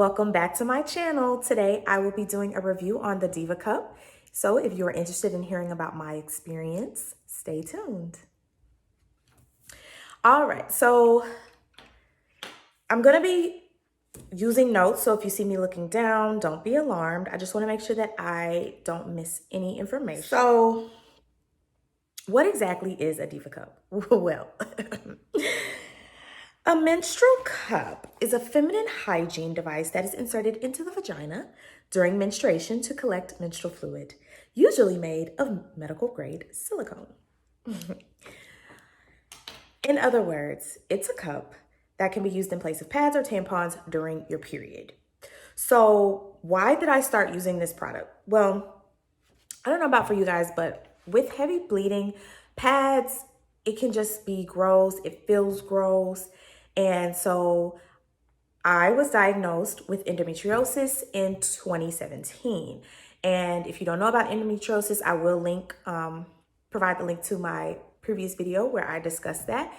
Welcome back to my channel. Today I will be doing a review on the Diva cup. So if you're interested in hearing about my experience, stay tuned. All right, so I'm gonna be using notes. So if you see me looking down, don't be alarmed. I just wanna make sure that I don't miss any information. So what exactly is a Diva cup? Well, a menstrual cup is a feminine hygiene device that is inserted into the vagina during menstruation to collect menstrual fluid, usually made of medical grade silicone. In other words, it's a cup that can be used in place of pads or tampons during your period. So why did I start using this product? Well, I don't know about for you guys, but with heavy bleeding, pads, it can just be gross. It feels gross. And so I was diagnosed with endometriosis in 2017. And if you don't know about endometriosis, I will provide the link to my previous video where I discussed that.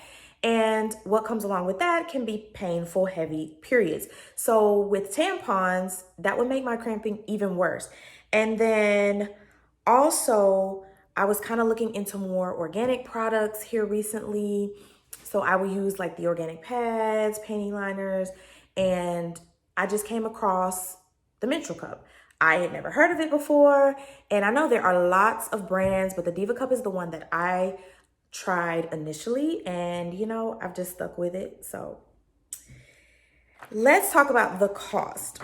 And what comes along with that can be painful, heavy periods. So with tampons, that would make my cramping even worse. And then also, I was kind of looking into more organic products here recently. So I would use like the organic pads, panty liners, and I just came across the Menstrual cup. I had never heard of it before, and I know there are lots of brands, but the Diva cup is the one that I tried initially, and you know, I've just stuck with it. So let's talk about the cost.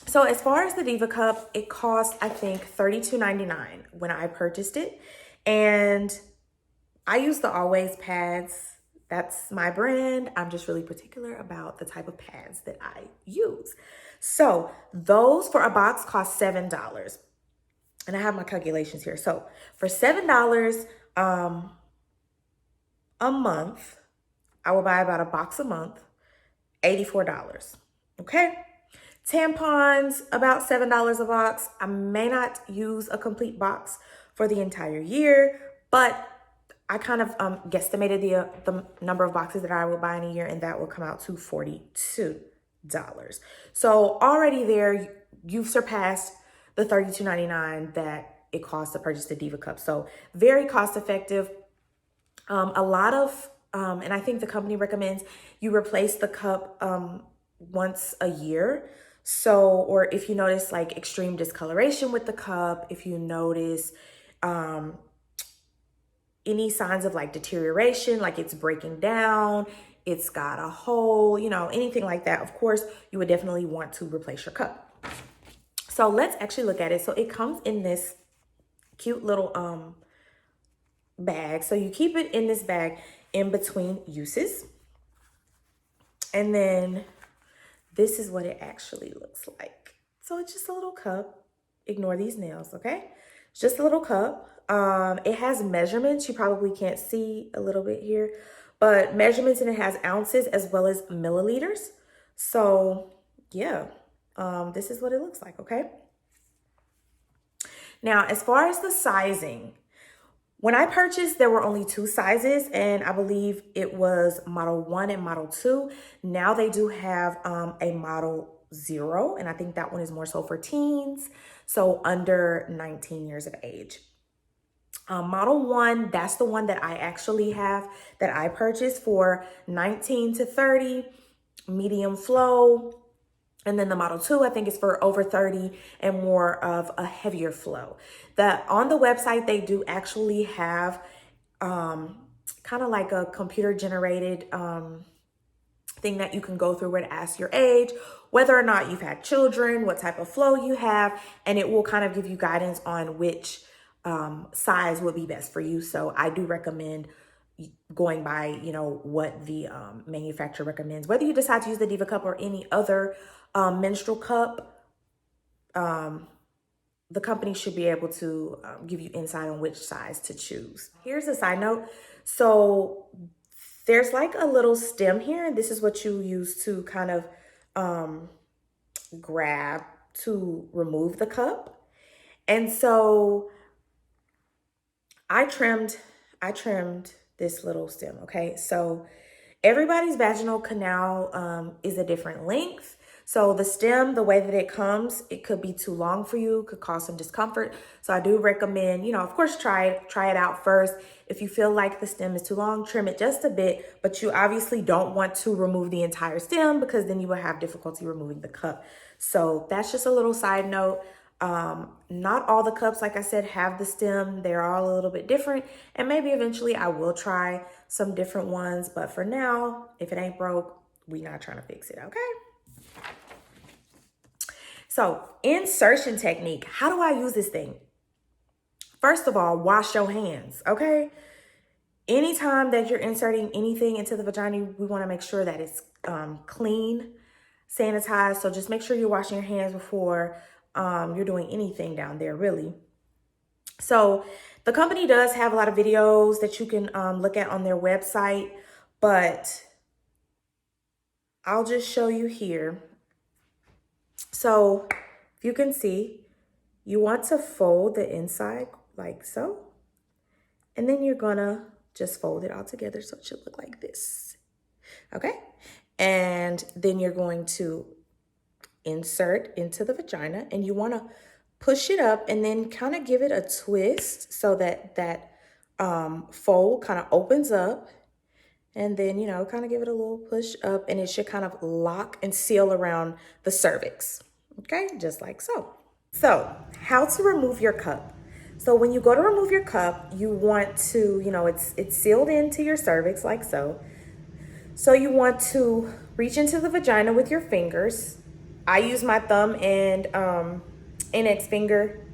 So as far as the Diva cup, it cost, I think, $32.99 when I purchased it. And I use the Always pads. That's my brand. I'm just really particular about the type of pads that I use. So those for a box cost $7. And I have my calculations here. So for $7 a month, I will buy about a box a month, $84. Okay? Tampons, about $7 a box. I may not use a complete box for the entire year, but I kind of guesstimated the number of boxes that I would buy in a year, and that will come out to $42. So already there, you've surpassed the $32.99 that it costs to purchase the Diva cup. So very cost effective. A lot of, and I think the company recommends you replace the cup once a year. So, or if you notice like extreme discoloration with the cup, if you notice any signs of like deterioration, like it's breaking down, it's got a hole, you know, anything like that, of course, you would definitely want to replace your cup. So let's actually look at it. So it comes in this cute little bag. So you keep it in this bag in between uses. And then this is what it actually looks like. So it's just a little cup. Ignore these nails, okay? It's just a little cup. It has measurements. You probably can't see a little bit here, but measurements, and it has ounces as well as milliliters. So yeah, this is what it looks like, okay? Now, as far as the sizing, when I purchased, there were only two sizes, and I believe it was model 1 and model 2. Now they do have a model 0, and I think that one is more so for teens, so under 19 years of age. Model 1, that's the one that I actually have, that I purchased for 19 to 30, medium flow. And then the model 2, I think, is for over 30 and more of a heavier flow. On the website, they do actually have kind of like a computer generated thing that you can go through where to ask your age, whether or not you've had children, what type of flow you have, and it will kind of give you guidance on which size would be best for you. So I do recommend going by, you know, what the manufacturer recommends. Whether you decide to use the Diva cup or any other menstrual cup, the company should be able to give you insight on which size to choose. Here's a side note. So there's like a little stem here, and this is what you use to kind of grab to remove the cup. And so I trimmed this little stem, okay? So everybody's vaginal canal is a different length. So the stem, the way that it comes, it could be too long for you, could cause some discomfort. So I do recommend, of course, try it out first. If you feel like the stem is too long, trim it just a bit, but you obviously don't want to remove the entire stem because then you will have difficulty removing the cup. So that's just a little side note. Not all the cups, like I said, have the stem. They're all a little bit different. And maybe eventually I will try some different ones. But for now, if it ain't broke, we're not trying to fix it, okay? So, insertion technique. How do I use this thing? First of all, wash your hands, okay? Anytime that you're inserting anything into the vagina, we want to make sure that it's clean, sanitized. So just make sure you're washing your hands before you're doing anything down there, really. So the company does have a lot of videos that you can look at on their website, but I'll just show you here. So if you can see, you want to fold the inside like so, and then you're gonna just fold it all together so it should look like this, okay? And then you're going to insert into the vagina, and you wanna push it up and then kind of give it a twist so that that fold kind of opens up, and then, kind of give it a little push up, and it should kind of lock and seal around the cervix, okay? Just like so. So how to remove your cup. So when you go to remove your cup, you want to, it's sealed into your cervix like so. So you want to reach into the vagina with your fingers. I use my thumb and index finger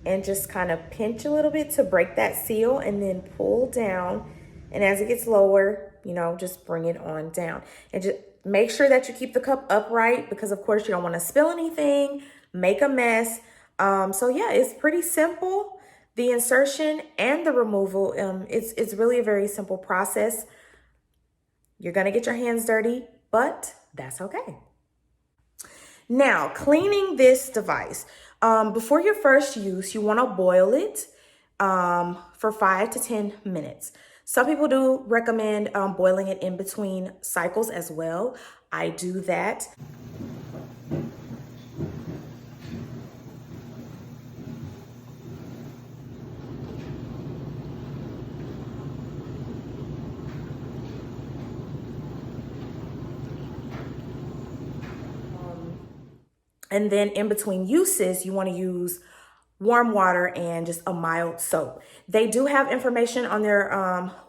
and just kind of pinch a little bit to break that seal, and then pull down. And as it gets lower, just bring it on down. And just make sure that you keep the cup upright because, of course, you don't want to spill anything, make a mess. So yeah, it's pretty simple. The insertion and the removal, it's really a very simple process. You're going to get your hands dirty, but that's okay. Now, cleaning this device. Before your first use, you want to boil it for 5 to 10 minutes. Some people do recommend boiling it in between cycles as well. I do that. And then in between uses, you want to use warm water and just a mild soap. They do have information on their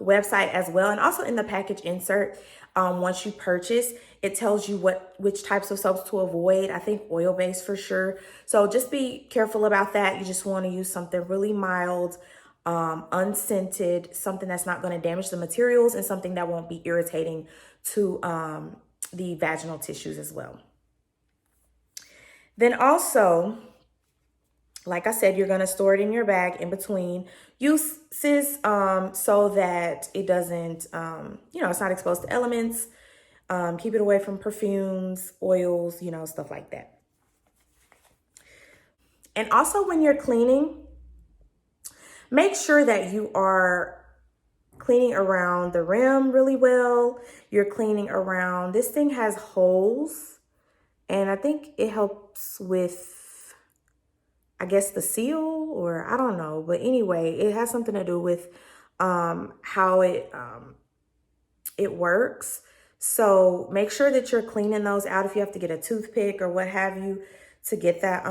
website as well, and also in the package insert. Once you purchase, it tells you which types of soaps to avoid. I think oil-based for sure. So just be careful about that. You just want to use something really mild, unscented, something that's not going to damage the materials, and something that won't be irritating to the vaginal tissues as well. Then also, like I said, you're going to store it in your bag in between uses so that it doesn't, it's not exposed to elements. Keep it away from perfumes, oils, stuff like that. And also when you're cleaning, make sure that you are cleaning around the rim really well. You're cleaning around, this thing has holes. And I think it helps with, I guess, the seal, or I don't know. But anyway, it has something to do with how it works. So make sure that you're cleaning those out. If you have to get a toothpick or what have you to get that,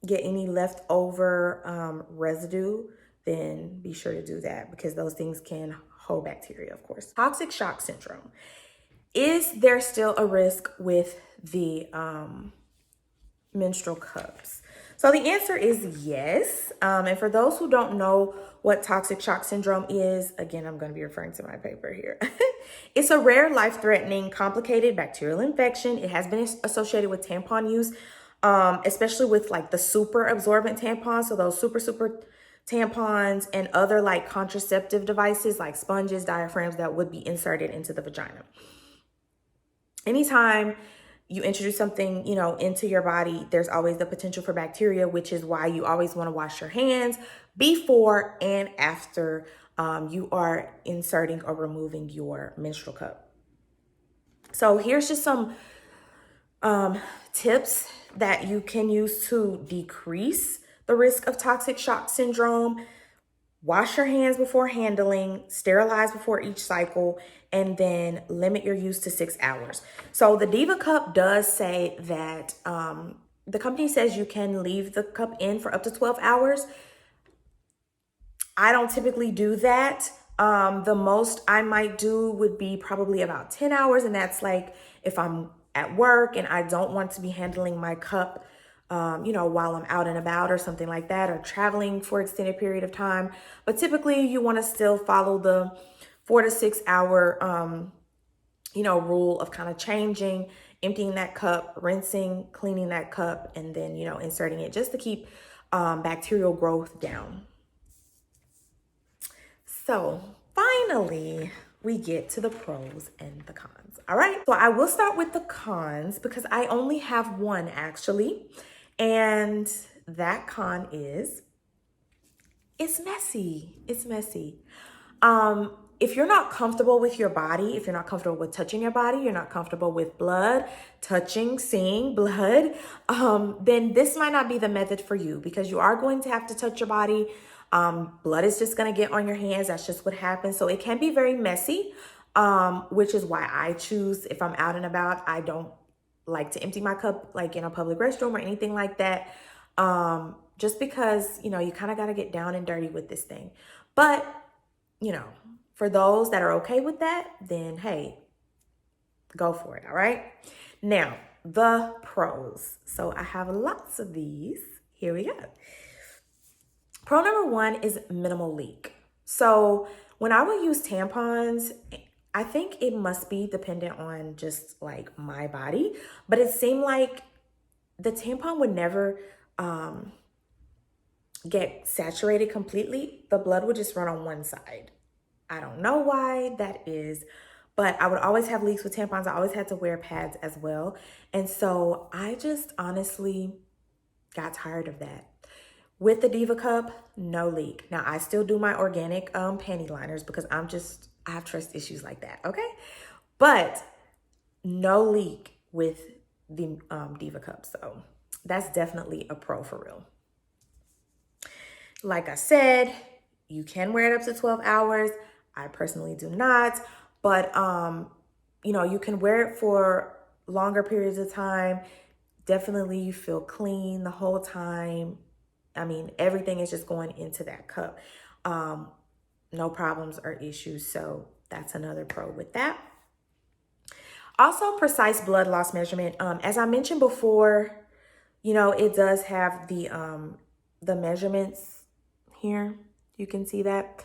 get any leftover residue, then be sure to do that because those things can hold bacteria, of course. Toxic shock syndrome. Is there still a risk with the menstrual cups? So the answer is yes. And for those who don't know what toxic shock syndrome is, again, I'm going to be referring to my paper here. It's a rare, life-threatening, complicated bacterial infection. It has been associated with tampon use, especially with like the super absorbent tampons. So those super tampons and other like contraceptive devices like sponges, diaphragms that would be inserted into the vagina. Anytime you introduce something, into your body, there's always the potential for bacteria, which is why you always want to wash your hands before and after you are inserting or removing your menstrual cup. So here's just some Tips that you can use to decrease the risk of toxic shock syndrome: wash your hands before handling, sterilize before each cycle, and then limit your use to 6 hours. So the Diva cup does say that the company says you can leave the cup in for up to 12 hours. I don't typically do that. The most I might do would be probably about 10 hours. And that's like if I'm at work and I don't want to be handling my cup, while I'm out and about or something like that, or traveling for extended period of time. But typically you want to still follow the 4 to 6 hour, rule of kind of changing, emptying that cup, rinsing, cleaning that cup, and then, inserting it just to keep bacterial growth down. So finally, we get to the pros and the cons. All right. So I will start with the cons because I only have one actually. And that con is it's messy. It's messy. If you're not comfortable with your body, if you're not comfortable with touching your body, you're not comfortable with blood, touching, seeing blood, then this might not be the method for you because you are going to have to touch your body. Blood is just going to get on your hands. That's just what happens. So it can be very messy, which is why I choose, if I'm out and about, I don't like to empty my cup like in a public restroom or anything like that. Just because, you kind of got to get down and dirty with this thing. But, for those that are okay with that, then hey, go for it. All right. Now, the pros. So I have lots of these. Here we go. Pro number one is minimal leak. So when I would use tampons, I think it must be dependent on just like my body, but it seemed like the tampon would never get saturated completely. The blood would just run on one side. I don't know why that is, but I would always have leaks with tampons. I always had to wear pads as well. And so I just honestly got tired of that. With the Diva cup, no leak. Now I still do my organic panty liners because I have trust issues like that, okay? But no leak with the Diva cup. So that's definitely a pro for real. Like I said, you can wear it up to 12 hours. I personally do not, but you can wear it for longer periods of time. Definitely you feel clean the whole time. I mean, everything is just going into that cup. No problems or issues. So that's another pro with that. Also, precise blood loss measurement. As I mentioned before, it does have the measurements here. You can see that.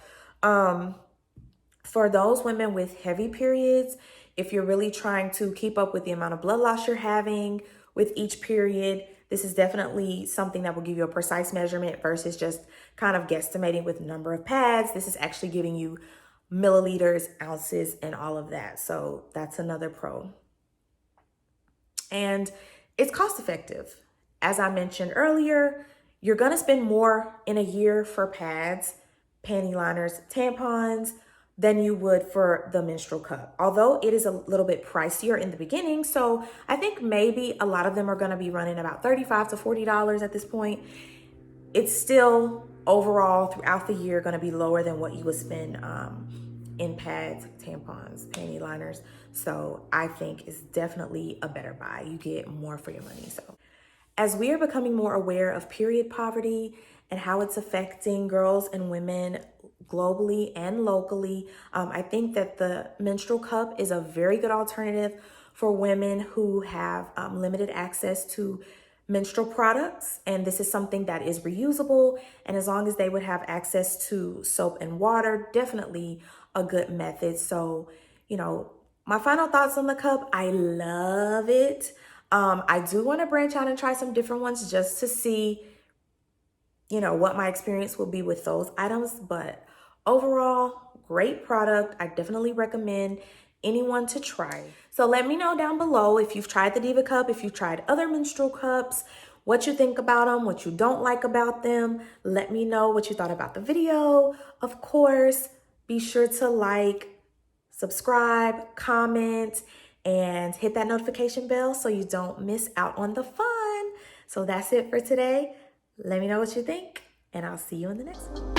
For those women with heavy periods, if you're really trying to keep up with the amount of blood loss you're having with each period, this is definitely something that will give you a precise measurement versus just kind of guesstimating with number of pads. This is actually giving you milliliters, ounces, and all of that. So that's another pro. And it's cost effective. As I mentioned earlier, you're going to spend more in a year for pads, panty liners, tampons than you would for the menstrual cup. Although it is a little bit pricier in the beginning. So I think maybe a lot of them are going to be running about $35 to $40 at this point. It's still overall throughout the year going to be lower than what you would spend in pads, tampons, panty liners. So I think it's definitely a better buy. You get more for your money. So as we are becoming more aware of period poverty and how it's affecting girls and women globally and locally, I think that the menstrual cup is a very good alternative for women who have limited access to menstrual products. And this is something that is reusable. And as long as they would have access to soap and water, definitely a good method. So, my final thoughts on the cup, I love it. I do want to branch out and try some different ones just to see, what my experience will be with those items. But overall, great product. I definitely recommend anyone to try. So let me know down below if you've tried the Diva cup, if you've tried other menstrual cups, what you think about them, what you don't like about them. Let me know what you thought about the video. Of course, be sure to like, subscribe, comment, and hit that notification bell so you don't miss out on the fun. So that's it for today. Let me know what you think, and I'll see you in the next one.